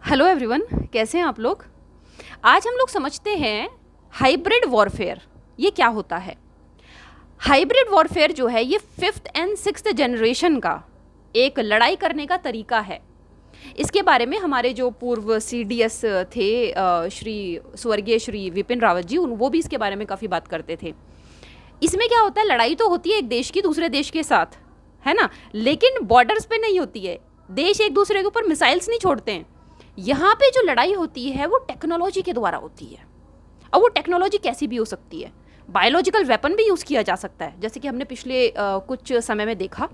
Hello everyone, कैसे हैं आप लोग। आज हम लोग समझते हैं हाइब्रिड वॉरफेयर ये क्या होता है। हाइब्रिड वॉरफेयर जो है ये 5th एंड 6th जनरेशन का एक लड़ाई करने का तरीका है। इसके बारे में हमारे जो पूर्व सीडीएस थे स्वर्गीय श्री विपिन रावत जी, वो भी इसके बारे में काफ़ी बात करते थे। इसमें क्या होता है, लड़ाई तो होती है एक देश की दूसरे देश के साथ, है ना, लेकिन बॉर्डर्स पे नहीं होती है। देश एक दूसरे के ऊपर मिसाइल्स नहीं छोड़ते हैं। यहाँ पे जो लड़ाई होती है वो टेक्नोलॉजी के द्वारा होती है। और वो टेक्नोलॉजी कैसी भी हो सकती है। बायोलॉजिकल वेपन भी यूज़ किया जा सकता है, जैसे कि हमने पिछले कुछ समय में देखा।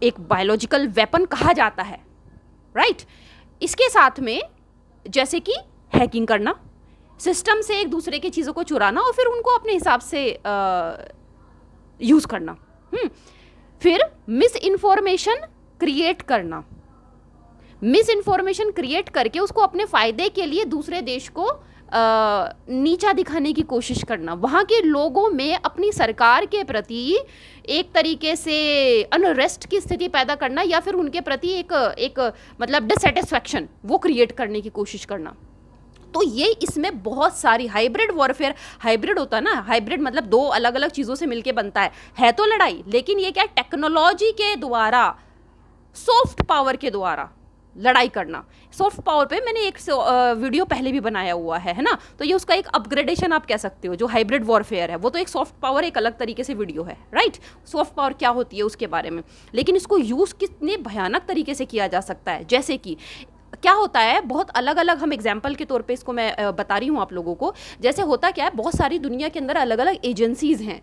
एक बायोलॉजिकल वेपन कहा जाता है, राइट। इसके साथ में जैसे कि हैकिंग करना, सिस्टम से एक दूसरे की चीज़ों को चुराना और फिर उनको अपने हिसाब से यूज़ करना। फिर मिस इन्फॉर्मेशन क्रिएट करना, मिस इन्फॉर्मेशन क्रिएट करके उसको अपने फ़ायदे के लिए दूसरे देश को नीचा दिखाने की कोशिश करना, वहाँ के लोगों में अपनी सरकार के प्रति एक तरीके से अनरेस्ट की स्थिति पैदा करना या फिर उनके प्रति एक मतलब डिससेटिस्फैक्शन वो क्रिएट करने की कोशिश करना। तो ये इसमें बहुत सारी हाइब्रिड वॉरफेयर, हाइब्रिड होता है ना, हाइब्रिड मतलब दो अलग अलग चीज़ों से मिलके बनता है तो लड़ाई, लेकिन ये क्या टेक्नोलॉजी के द्वारा, सॉफ्ट पावर के द्वारा लड़ाई करना। सॉफ्ट पावर पे मैंने एक वीडियो पहले भी बनाया हुआ है ना, तो ये उसका एक अपग्रेडेशन आप कह सकते हो। जो हाइब्रिड वॉरफेयर है वो तो एक सॉफ्ट पावर, एक अलग तरीके से वीडियो है, राइट। सॉफ्ट पावर क्या होती है उसके बारे में, लेकिन इसको यूज़ कितने भयानक तरीके से किया जा सकता है। जैसे कि क्या होता है, बहुत अलग अलग, हम एग्जाम्पल के तौर पे इसको मैं बता रही हूँ आप लोगों को। जैसे होता क्या है, बहुत सारी दुनिया के अंदर अलग अलग एजेंसीज़ हैं,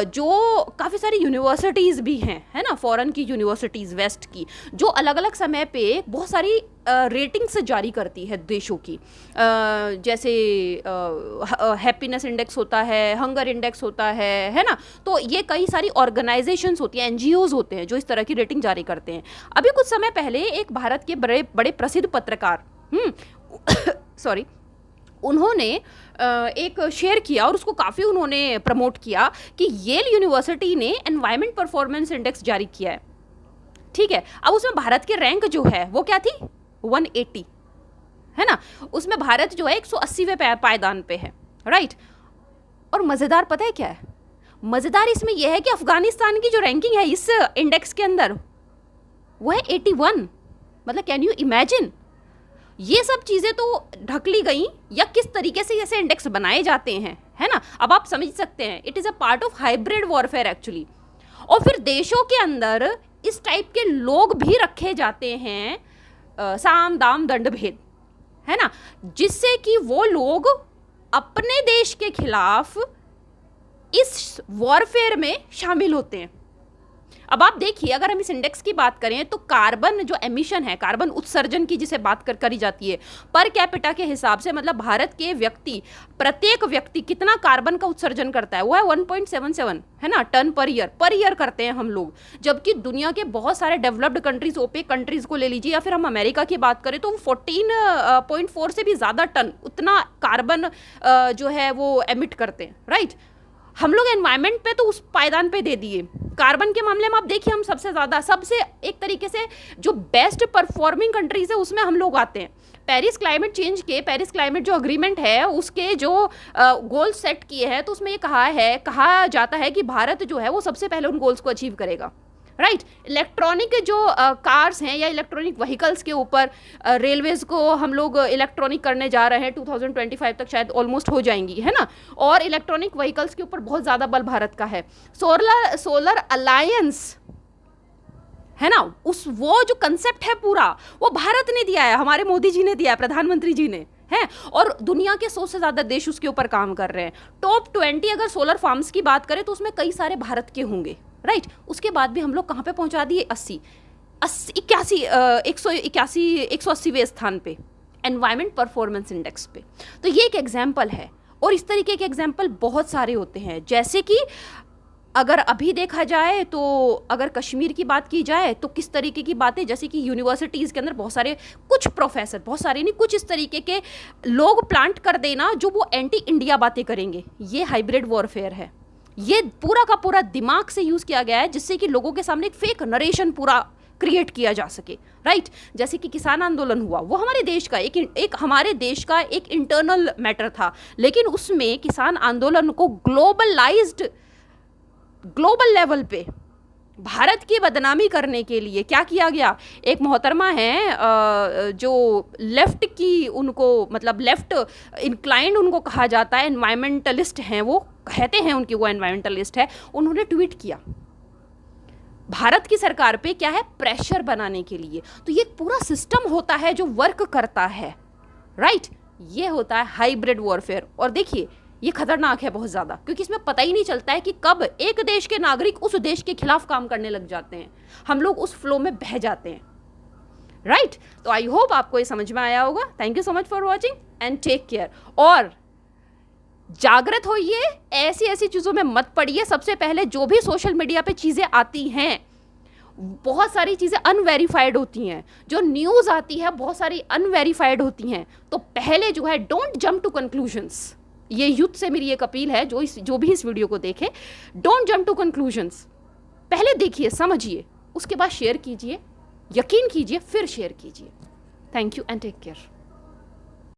जो काफ़ी सारी यूनिवर्सिटीज़ भी हैं, है ना, फॉरेन की यूनिवर्सिटीज़, वेस्ट की, जो अलग अलग समय पे बहुत सारी रेटिंग्स जारी करती है देशों की। जैसे हैप्पीनेस इंडेक्स होता है, हंगर इंडेक्स होता है ना। तो ये कई सारी ऑर्गेनाइजेशंस होती हैं, एनजीओज होते हैं जो इस तरह की रेटिंग जारी करते हैं। अभी कुछ समय पहले एक भारत के बड़े बड़े प्रसिद्ध पत्रकार सॉरी उन्होंने एक शेयर किया और उसको काफ़ी उन्होंने प्रमोट किया कि येल यूनिवर्सिटी ने एनवायरमेंट परफॉर्मेंस इंडेक्स जारी किया है, ठीक है। अब उसमें भारत के रैंक जो है वो क्या थी, 180, है ना। उसमें भारत जो है 180वें पायदान पे है, राइट। और मज़ेदार पता है क्या है, मज़ेदार इसमें यह है कि अफगानिस्तान की जो रैंकिंग है इस इंडेक्स के अंदर वो है 81। मतलब कैन यू इमेजिन, ये सब चीज़ें तो ढक ली गई, या किस तरीके से ऐसे इंडेक्स बनाए जाते हैं, है ना। अब आप समझ सकते हैं, it is a part of hybrid warfare actually. और फिर देशों के अंदर इस टाइप के लोग भी रखे जाते हैं, साम दाम दंड भेद, है ना, जिससे कि वो लोग अपने देश के खिलाफ इस वॉरफेयर में शामिल होते हैं। अब आप देखिए, अगर हम इस इंडेक्स की बात करें तो कार्बन जो एमिशन है, कार्बन उत्सर्जन की जिसे बात करी जाती है पर कैपिटा के हिसाब से, मतलब भारत के प्रत्येक व्यक्ति कितना कार्बन का उत्सर्जन करता है, वो है 1.77, है ना, टन पर ईयर करते हैं हम लोग। जबकि दुनिया के बहुत सारे डेवलप्ड कंट्रीज, ओपेक कंट्रीज को ले लीजिए, या फिर हम अमेरिका की बात करें तो वो 14.4 से भी ज़्यादा टन उतना कार्बन जो है वो एमिट करते हैं, राइट। हम लोग एनवायरनमेंट पे तो उस पायदान पे दे दिए। कार्बन के मामले में आप देखिए, हम सबसे एक तरीके से जो बेस्ट परफॉर्मिंग कंट्रीज है उसमें हम लोग आते हैं। पेरिस क्लाइमेट जो अग्रीमेंट है उसके जो गोल सेट किए हैं, तो उसमें ये कहा जाता है कि भारत जो है वो सबसे पहले उन गोल्स को अचीव करेगा, राइट। इलेक्ट्रॉनिक जो कार्स हैं या इलेक्ट्रॉनिक व्हीकल्स के ऊपर रेलवेज़ को हम लोग इलेक्ट्रॉनिक करने जा रहे हैं, 2025 तक शायद ऑलमोस्ट हो जाएंगी, है ना। और इलेक्ट्रॉनिक व्हीकल्स के ऊपर बहुत ज़्यादा बल भारत का है। सोलर अलायंस, है ना, वो जो कंसेप्ट है पूरा वो भारत ने दिया है, हमारे मोदी जी ने दिया है, प्रधानमंत्री जी ने, है। और दुनिया के 100 से ज़्यादा देश उसके ऊपर काम कर रहे हैं। टॉप 20 अगर सोलर फार्म्स की बात करें तो उसमें कई सारे भारत के होंगे, राइट। उसके बाद भी हम लोग कहाँ पे पहुँचा दिए, 180वें स्थान पे एनवायरमेंट परफॉर्मेंस इंडेक्स पे। तो ये एक एग्जाम्पल है, और इस तरीके के एग्जाम्पल बहुत सारे होते हैं। जैसे कि अगर अभी देखा जाए तो अगर कश्मीर की बात की जाए तो किस तरीके की बातें, जैसे कि यूनिवर्सिटीज़ के अंदर बहुत सारे कुछ प्रोफेसर, बहुत सारे नहीं, कुछ इस तरीके के लोग प्लांट कर देना जो वो एंटी इंडिया बातें करेंगे। ये हाइब्रिड वॉरफेयर है। ये पूरा का पूरा दिमाग से यूज़ किया गया है, जिससे कि लोगों के सामने एक फेक नरेशन पूरा क्रिएट किया जा सके, राइट। जैसे कि किसान आंदोलन हुआ, वो हमारे देश का एक हमारे देश का एक इंटरनल मैटर था, लेकिन उसमें किसान आंदोलन को ग्लोबल लेवल पे भारत की बदनामी करने के लिए क्या किया गया। एक मोहतरमा है जो लेफ्ट की, उनको मतलब लेफ्ट इंक्लाइंड उनको कहा जाता है, एनवायरमेंटलिस्ट हैं, वो कहते हैं उनकी वो एनवायरमेंटलिस्ट है। उन्होंने ट्वीट किया भारत की सरकार पे क्या है, प्रेशर बनाने के लिए। तो ये पूरा सिस्टम होता है जो वर्क करता है, राइट। ये होता है हाइब्रिड वॉरफेयर। और देखिए ये खतरनाक है बहुत ज़्यादा, क्योंकि इसमें पता ही नहीं चलता है कि कब एक देश के नागरिक उस देश के खिलाफ काम करने लग जाते हैं, हम लोग उस फ्लो में बह जाते हैं, राइट। तो आई होप आपको ये समझ में आया होगा। Thank you so much for watching and take care. और जागृत होइए, ऐसी ऐसी चीज़ों में मत पड़िए। सबसे पहले जो भी सोशल मीडिया पे चीज़ें आती हैं, बहुत सारी चीज़ें अनवेरीफाइड होती हैं, जो न्यूज़ आती है बहुत सारी अनवेरीफाइड होती हैं। तो पहले जो है डोंट जंप टू कंक्लूजन्स। ये यूथ से मेरी एक अपील है, जो भी इस वीडियो को देखे, डोंट जंप टू कंक्लूजन्स। पहले देखिए, समझिए, उसके बाद शेयर कीजिए, यकीन कीजिए, फिर शेयर कीजिए। Thank you and take care.